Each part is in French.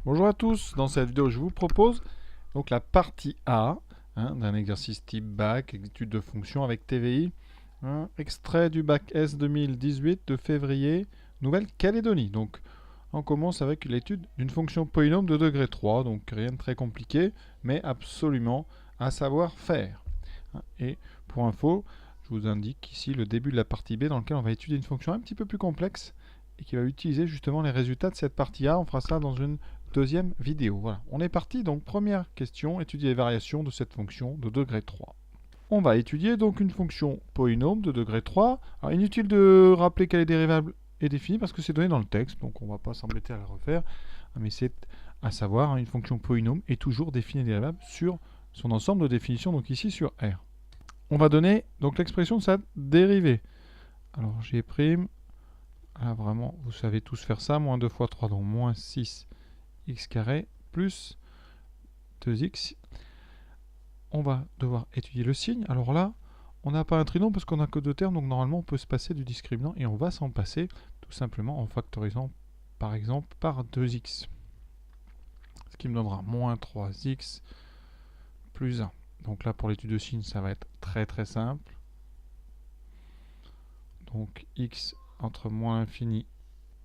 Bonjour à tous, dans cette vidéo je vous propose donc la partie A d'un exercice type bac, étude de fonction avec TVI, extrait du bac S 2018 de février, Nouvelle-Calédonie. Donc on commence avec l'étude d'une fonction polynôme de degré 3, donc rien de très compliqué, mais absolument à savoir faire. Et pour info, je vous indique ici le début de la partie B dans laquelle on va étudier une fonction un petit peu plus complexe et qui va utiliser justement les résultats de cette partie A. On fera ça dans une deuxième vidéo. Voilà, on est parti. Donc première question, étudier les variations de cette fonction de degré 3. On va étudier donc une fonction polynôme de degré 3. Alors, inutile de rappeler quelle est dérivable est définie parce que c'est donné dans le texte, donc on ne va pas s'embêter à la refaire. Mais c'est à savoir, une fonction polynôme est toujours définie et dérivable sur son ensemble de définitions, donc ici sur R. On va donner donc l'expression de sa dérivée. Alors G', là vraiment, vous savez tous faire ça, moins 2 fois 3, donc moins 6 x carré plus 2x. On va devoir étudier le signe. Alors là, on n'a pas un trinôme parce qu'on n'a que deux termes, donc normalement on peut se passer du discriminant et on va s'en passer tout simplement en factorisant par exemple par 2x. Ce qui me donnera moins 3x plus 1. Donc là pour l'étude de signe ça va être très très simple. Donc x entre moins infini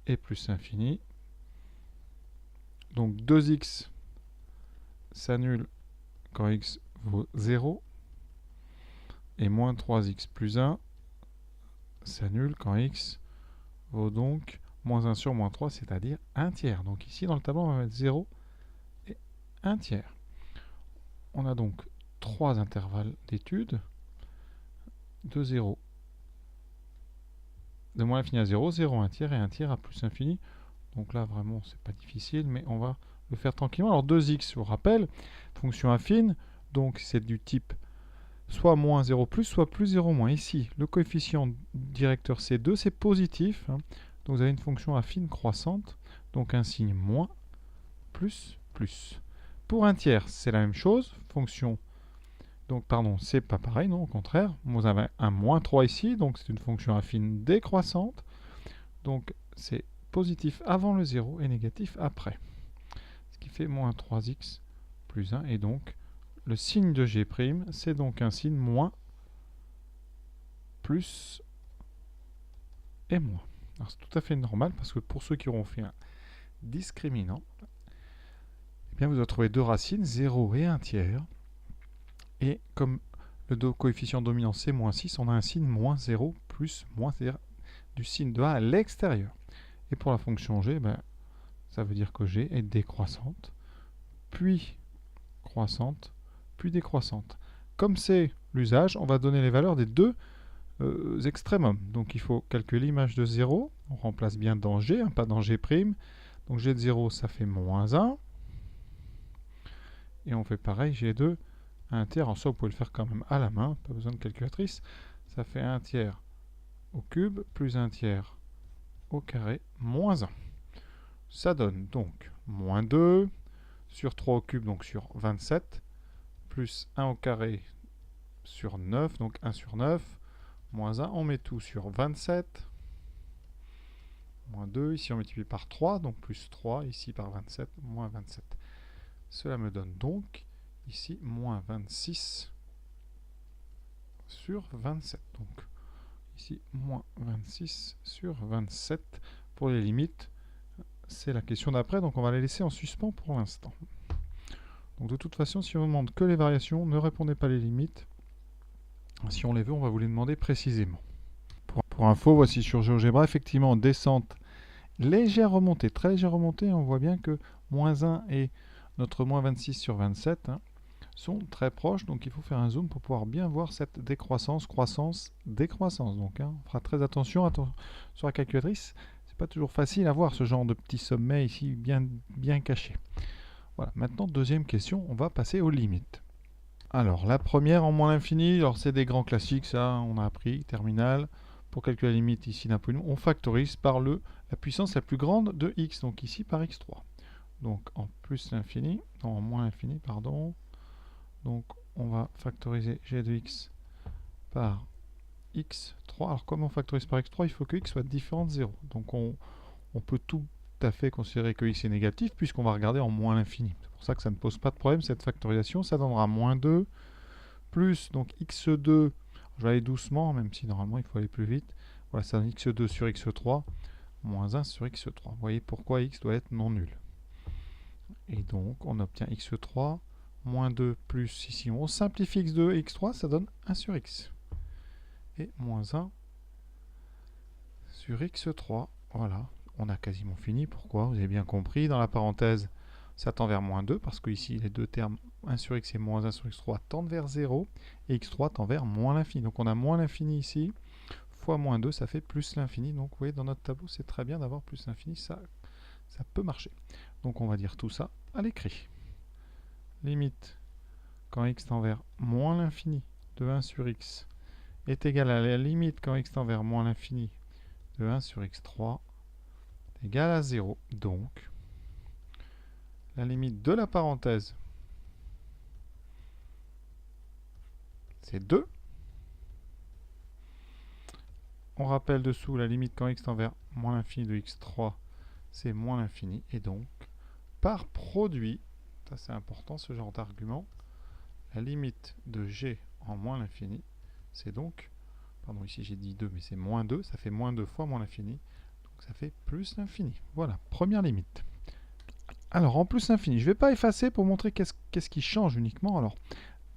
et plus infini. Donc 2x s'annule quand x vaut 0. Et moins 3x plus 1 s'annule quand x vaut donc moins 1 sur moins 3, c'est-à-dire 1 tiers. Donc ici, dans le tableau, on va mettre 0 et 1 tiers. On a donc 3 intervalles d'étude de 0. De moins l'infini à 0, 0, 1 tiers et 1 tiers à plus infini. Donc là, vraiment, c'est pas difficile, mais on va le faire tranquillement. Alors 2x, je vous rappelle, fonction affine, donc c'est du type soit moins 0 plus, soit plus 0 moins. Ici, le coefficient directeur C2, c'est positif. Donc vous avez une fonction affine croissante, donc un signe moins, plus, plus. Pour un tiers, c'est la même chose. Fonction, donc pardon, c'est pas pareil, non, au contraire. Vous avez un moins 3 ici, donc c'est une fonction affine décroissante. Donc c'est positif avant le 0 et négatif après. Ce qui fait moins 3x plus 1, et donc le signe de G', c'est donc un signe moins, plus et moins. Alors c'est tout à fait normal parce que pour ceux qui auront fait un discriminant, eh bien vous allez trouver deux racines, 0 et 1 tiers. Et comme le coefficient dominant c'est moins 6, on a un signe moins 0 plus moins, c'est-à-dire du signe de A à l'extérieur. Et pour la fonction G, ça veut dire que G est décroissante, puis croissante, puis décroissante. Comme c'est l'usage, on va donner les valeurs des deux extrémums. Donc il faut calculer l'image de 0. On remplace bien dans G, pas dans G'. Donc G de 0, ça fait moins 1. Et on fait pareil, G2, 1 tiers. En ça, vous pouvez le faire quand même à la main, pas besoin de calculatrice. Ça fait 1 tiers au cube, plus 1 tiers au carré, moins 1. Ça donne donc moins 2 sur 3 au cube, donc sur 27, plus 1 au carré sur 9, donc 1 sur 9, moins 1, on met tout sur 27, moins 2, ici on multiplie par 3, donc plus 3, ici par 27, moins 27. Cela me donne donc, ici, moins 26 sur 27. Donc, ici, moins 26 sur 27. Pour les limites, c'est la question d'après, donc on va les laisser en suspens pour l'instant. Donc de toute façon, si on vous demande que les variations, ne répondez pas les limites. Si on les veut, on va vous les demander précisément. Pour info, voici sur GeoGebra, effectivement, descente, légère remontée, très légère remontée. On voit bien que moins 1 et notre moins 26 sur 27 sont très proches. Donc il faut faire un zoom pour pouvoir bien voir cette décroissance, croissance, décroissance. Donc on fera très attention sur la calculatrice. C'est pas toujours facile à voir ce genre de petit sommet ici bien caché. Voilà, maintenant deuxième question, on va passer aux limites. Alors la première en moins l'infini, alors c'est des grands classiques, ça on a appris, terminal. Pour calculer la limite ici d'un polynôme, on factorise par la puissance la plus grande de x, donc ici par x3. Donc en plus l'infini, non en moins l'infini, pardon. Donc on va factoriser g de x par x3. Alors comme on factorise par x3, il faut que x soit différent de 0. Donc on peut tout à fait considérer que x est négatif puisqu'on va regarder en moins l'infini. C'est pour ça que ça ne pose pas de problème cette factorisation. Ça donnera moins 2 plus donc x2. Je vais aller doucement, même si normalement il faut aller plus vite. Voilà, ça donne x2 sur x3 moins 1 sur x3. Vous voyez pourquoi x doit être non nul. Et donc on obtient x3 moins 2 plus, ici on simplifie x2 et x3, ça donne 1 sur x. Et moins 1 sur x3. Voilà, on a quasiment fini. Pourquoi? Vous avez bien compris, dans la parenthèse, ça tend vers moins 2, parce que ici, les deux termes 1 sur x et moins 1 sur x3 tendent vers 0, et x3 tend vers moins l'infini. Donc on a moins l'infini ici, fois moins 2, ça fait plus l'infini. Donc vous voyez, dans notre tableau, c'est très bien d'avoir plus l'infini, ça peut marcher. Donc on va dire tout ça à l'écrit. Limite, quand x tend vers moins l'infini de 1 sur x est égal à la limite quand x tend vers moins l'infini de 1 sur x3 est égal à 0. Donc, la limite de la parenthèse, c'est 2. On rappelle dessous la limite quand x tend vers moins l'infini de x3, c'est moins l'infini. Et donc, par produit, ça c'est important ce genre d'argument, la limite de g en moins l'infini, c'est donc, pardon ici j'ai dit 2, mais c'est moins 2, ça fait moins 2 fois moins l'infini, donc ça fait plus l'infini. Voilà, première limite. Alors en plus l'infini, je ne vais pas effacer pour montrer qu'est-ce qui change uniquement. Alors,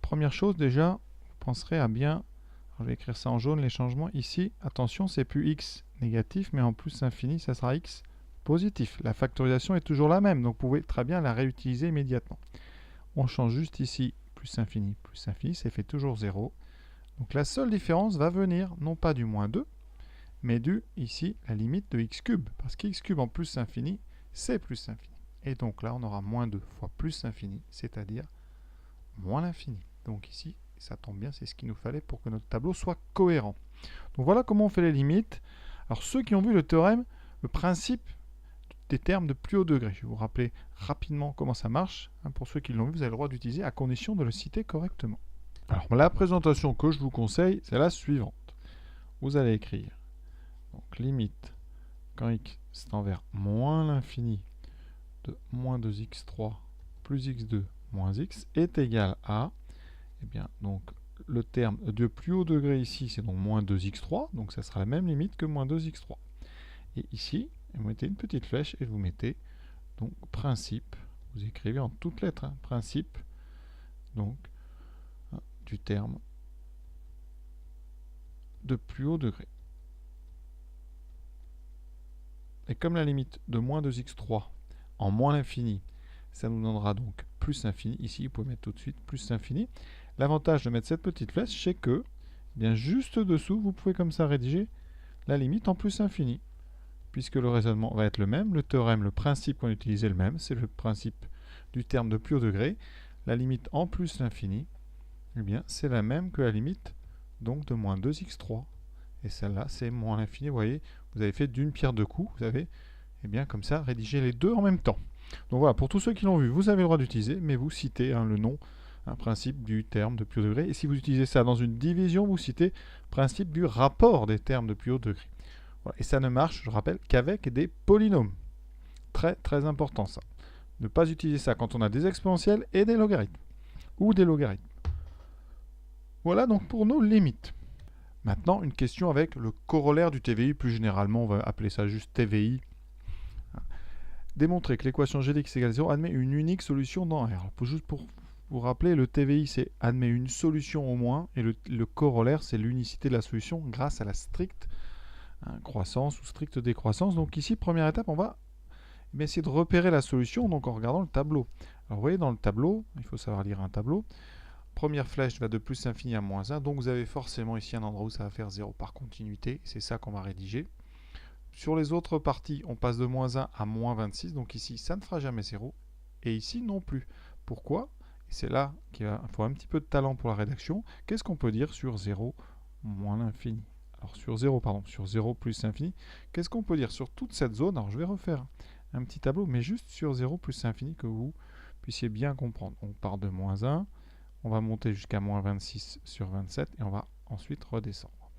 première chose déjà, vous penserez à bien, je vais écrire ça en jaune, les changements ici, attention, c'est plus x négatif, mais en plus infini, ça sera x positif. La factorisation est toujours la même, donc vous pouvez très bien la réutiliser immédiatement. On change juste ici, plus infini, ça fait toujours 0. Donc la seule différence va venir, non pas du moins 2, mais du, ici, la limite de x cube. Parce qu'x cube en plus infini, c'est plus infini. Et donc là, on aura moins 2 fois plus infini, c'est-à-dire moins l'infini. Donc ici, ça tombe bien, c'est ce qu'il nous fallait pour que notre tableau soit cohérent. Donc voilà comment on fait les limites. Alors ceux qui ont vu le théorème, le principe des termes de plus haut degré. Je vais vous rappeler rapidement comment ça marche. Pour ceux qui l'ont vu, vous avez le droit d'utiliser à condition de le citer correctement. Alors la présentation que je vous conseille, c'est la suivante. Vous allez écrire donc limite quand x tend vers moins l'infini de moins 2x3 plus x2 moins x est égal à, eh bien, donc le terme de plus haut degré ici, c'est donc moins 2x3, donc ça sera la même limite que moins 2x3. Et ici, vous mettez une petite flèche et vous mettez donc principe, vous écrivez en toutes lettres, hein, principe, donc du terme de plus haut degré. Et comme la limite de moins 2x3 en moins l'infini, ça nous donnera donc plus l'infini. Ici, vous pouvez mettre tout de suite plus l'infini. L'avantage de mettre cette petite flèche, c'est que, eh bien, juste dessous, vous pouvez comme ça rédiger la limite en plus infini. Puisque le raisonnement va être le même, le théorème, le principe qu'on utilise est le même, c'est le principe du terme de plus haut degré. La limite en plus l'infini, eh bien, c'est la même que la limite donc de moins 2x3. Et celle-là, c'est moins l'infini. Vous voyez, vous avez fait d'une pierre deux coups. Vous avez, eh bien, comme ça, rédigé les deux en même temps. Donc voilà, pour tous ceux qui l'ont vu, vous avez le droit d'utiliser, mais vous citez le nom, un principe du terme de plus haut degré. Et si vous utilisez ça dans une division, vous citez principe du rapport des termes de plus haut degré. Voilà. Et ça ne marche, je rappelle, qu'avec des polynômes. Très, très important ça. Ne pas utiliser ça quand on a des exponentielles et des logarithmes. Ou des logarithmes. Voilà donc pour nos limites. Maintenant, une question avec le corollaire du TVI. Plus généralement, on va appeler ça juste TVI. Démontrer que l'équation g de x égale 0 admet une unique solution dans R. Alors, juste pour vous rappeler, le TVI, c'est admet une solution au moins, et le corollaire, c'est l'unicité de la solution grâce à la stricte croissance ou stricte décroissance. Donc ici, première étape, on va essayer de repérer la solution donc en regardant le tableau. Alors vous voyez dans le tableau, il faut savoir lire un tableau, première flèche va de plus infini à moins 1, donc vous avez forcément ici un endroit où ça va faire 0 par continuité, c'est ça qu'on va rédiger. Sur les autres parties, on passe de moins 1 à moins 26, donc ici ça ne fera jamais 0, et ici non plus. Pourquoi? Et c'est là qu'il faut un petit peu de talent pour la rédaction. Qu'est-ce qu'on peut dire sur 0 moins l'infini? Alors sur 0, pardon, sur 0 plus l'infini, qu'est-ce qu'on peut dire sur toute cette zone? Alors je vais refaire un petit tableau, mais juste sur 0 plus l'infini, que vous puissiez bien comprendre. On part de moins 1, on va monter jusqu'à moins 26 sur 27, et on va ensuite redescendre.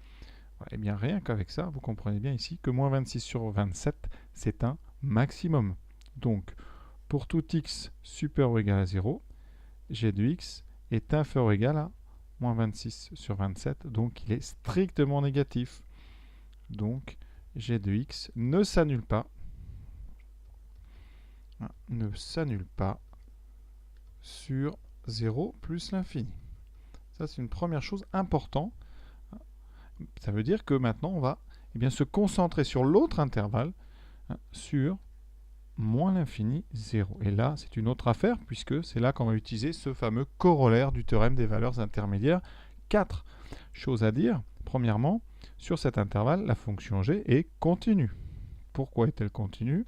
Voilà. Et bien rien qu'avec ça, vous comprenez bien ici que moins 26 sur 27, c'est un maximum. Donc, pour tout x supérieur ou égal à 0, g de x est inférieur ou égal à moins 26 sur 27, donc il est strictement négatif. Donc, g de x ne s'annule pas. Ne s'annule pas sur 0 plus l'infini. Ça, c'est une première chose importante. Ça veut dire que maintenant, on va se concentrer sur l'autre intervalle, sur moins l'infini 0. Et là, c'est une autre affaire, puisque c'est là qu'on va utiliser ce fameux corollaire du théorème des valeurs intermédiaires. 4 choses à dire. Premièrement, sur cet intervalle, la fonction g est continue. Pourquoi est-elle continue?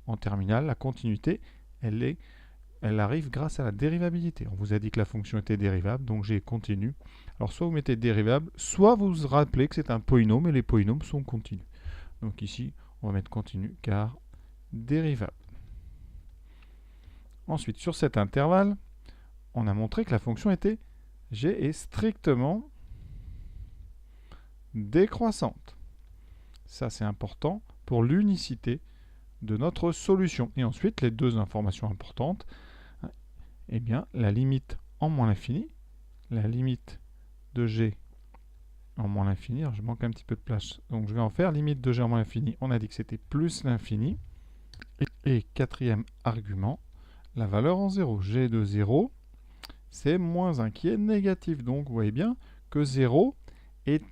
En terminale, la continuité, elle arrive grâce à la dérivabilité. On vous a dit que la fonction était dérivable, donc g est continue. Alors, soit vous mettez dérivable, soit vous vous rappelez que c'est un polynôme, et les polynômes sont continus. Donc ici, on va mettre continu, car dérivable. Ensuite, sur cet intervalle, on a montré que la fonction était g est strictement décroissante. Ça, c'est important pour l'unicité de notre solution. Et ensuite, les deux informations importantes, eh bien, la limite en moins l'infini, la limite de g en moins l'infini, alors je manque un petit peu de place, donc je vais en faire, limite de g en moins l'infini, on a dit que c'était plus l'infini, et quatrième argument, la valeur en 0, g de 0, c'est moins 1 qui est négatif, donc vous voyez bien que 0 est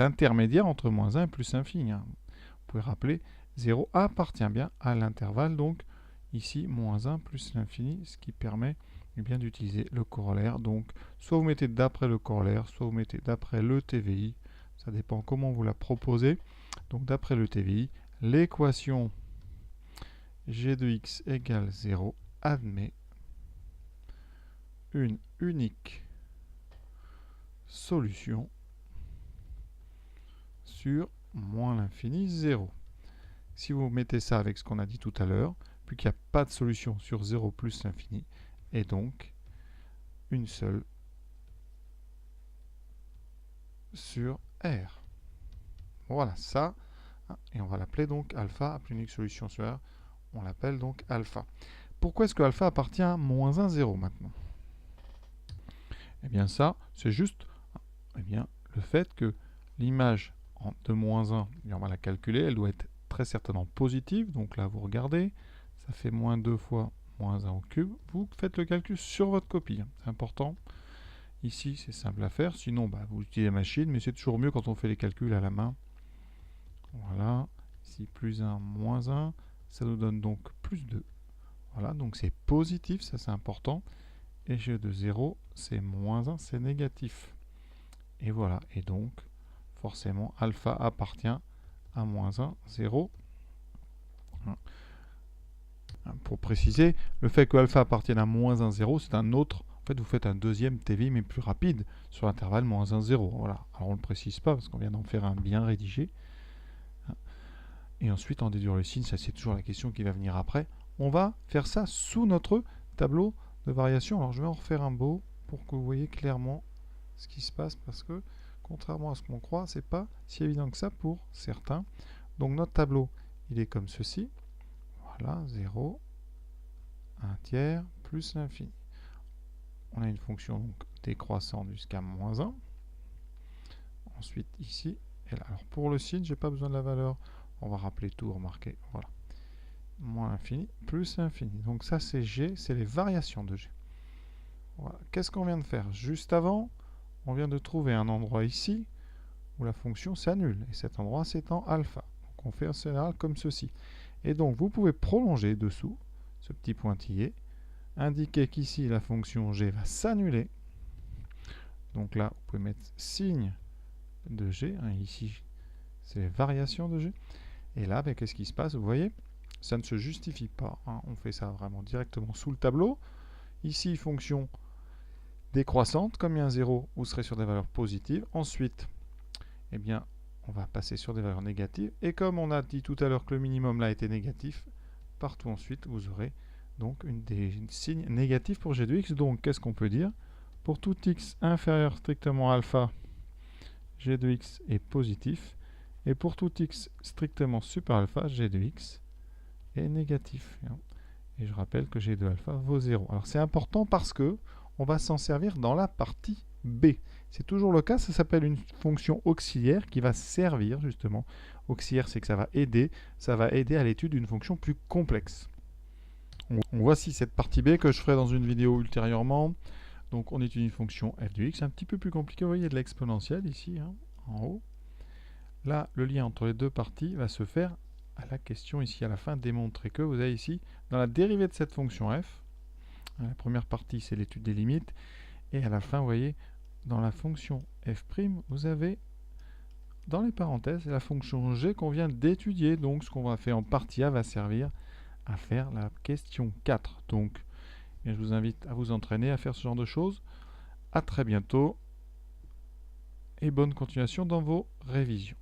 intermédiaire entre moins 1 et plus l'infini. Vous pouvez rappeler, 0 appartient bien à l'intervalle, donc ici, moins 1 plus l'infini, ce qui permet d'utiliser le corollaire. Donc, soit vous mettez d'après le corollaire, soit vous mettez d'après le TVI. Ça dépend comment vous la proposez. Donc, d'après le TVI, l'équation g de x égale 0 admet une unique solution sur moins l'infini 0. Si vous mettez ça avec ce qu'on a dit tout à l'heure, puis qu'il n'y a pas de solution sur 0 plus l'infini, et donc une seule sur R. Voilà ça, et on va l'appeler donc alpha, après une unique solution sur R, on l'appelle donc alpha. Pourquoi est-ce que alpha appartient à moins 1, 0 maintenant? Eh bien ça, c'est juste le fait que l'image de moins 1, on va la calculer, elle doit être très certainement positive, donc là vous regardez, ça fait moins 2 fois moins 1 au cube, vous faites le calcul sur votre copie, c'est important. Ici c'est simple à faire, sinon vous utilisez la machine, mais c'est toujours mieux quand on fait les calculs à la main. Voilà, ici plus 1, moins 1, ça nous donne donc plus 2. Voilà, donc c'est positif, ça c'est important. Et g de 0, c'est moins 1, c'est négatif. Et voilà, et donc forcément alpha appartient à moins 1, 0. Pour préciser, le fait que alpha appartienne à moins 1, 0, c'est un autre. En fait, vous faites un deuxième TVI, mais plus rapide, sur l'intervalle moins 1, 0. Voilà. Alors, on ne le précise pas, parce qu'on vient d'en faire un bien rédigé. Et ensuite, en déduire le signe, ça c'est toujours la question qui va venir après. On va faire ça sous notre tableau de variation. Alors, je vais en refaire un beau, pour que vous voyez clairement ce qui se passe, parce que, contrairement à ce qu'on croit, c'est pas si évident que ça pour certains. Donc, notre tableau, il est comme ceci. Voilà, 0, 1 tiers, plus l'infini. On a une fonction donc, décroissante jusqu'à moins 1. Ensuite, ici, et là. Alors, pour le signe, je n'ai pas besoin de la valeur. On va rappeler tout, remarquez. Voilà. Moins l'infini, plus l'infini. Donc ça, c'est G, c'est les variations de G. Voilà. Qu'est-ce qu'on vient de faire? Juste avant, on vient de trouver un endroit ici où la fonction s'annule. Et cet endroit, c'est en alpha. Donc on fait un scénario comme ceci. Et donc, vous pouvez prolonger dessous ce petit pointillé, indiquer qu'ici, la fonction g va s'annuler. Donc là, vous pouvez mettre signe de g. Ici, c'est les variations de g. Et là, qu'est-ce qui se passe? Vous voyez, ça ne se justifie pas. On fait ça vraiment directement sous le tableau. Ici, fonction décroissante. Comme il y a un 0, vous serez sur des valeurs positives. Ensuite, eh bien, on va passer sur des valeurs négatives. Et comme on a dit tout à l'heure que le minimum là était négatif, partout ensuite, vous aurez donc des signes négatifs pour g de x. Donc, qu'est-ce qu'on peut dire? Pour tout x inférieur strictement à alpha, g de x est positif. Et pour tout x strictement supérieur à alpha, g de x est négatif. Et je rappelle que g de alpha vaut 0. Alors c'est important parce que on va s'en servir dans la partie B. C'est toujours le cas, ça s'appelle une fonction auxiliaire qui va servir justement. Auxiliaire, c'est que ça va aider à l'étude d'une fonction plus complexe. Voici cette partie B que je ferai dans une vidéo ultérieurement. Donc on étudie une fonction f de x, un petit peu plus compliqué, vous voyez de l'exponentielle ici, en haut. Là, le lien entre les deux parties va se faire à la question ici à la fin, démontrer que vous avez ici, dans la dérivée de cette fonction f, la première partie c'est l'étude des limites, et à la fin, vous voyez, dans la fonction f', vous avez dans les parenthèses la fonction g qu'on vient d'étudier. Donc ce qu'on va faire en partie A va servir à faire la question 4. Donc je vous invite à vous entraîner à faire ce genre de choses. À très bientôt et bonne continuation dans vos révisions.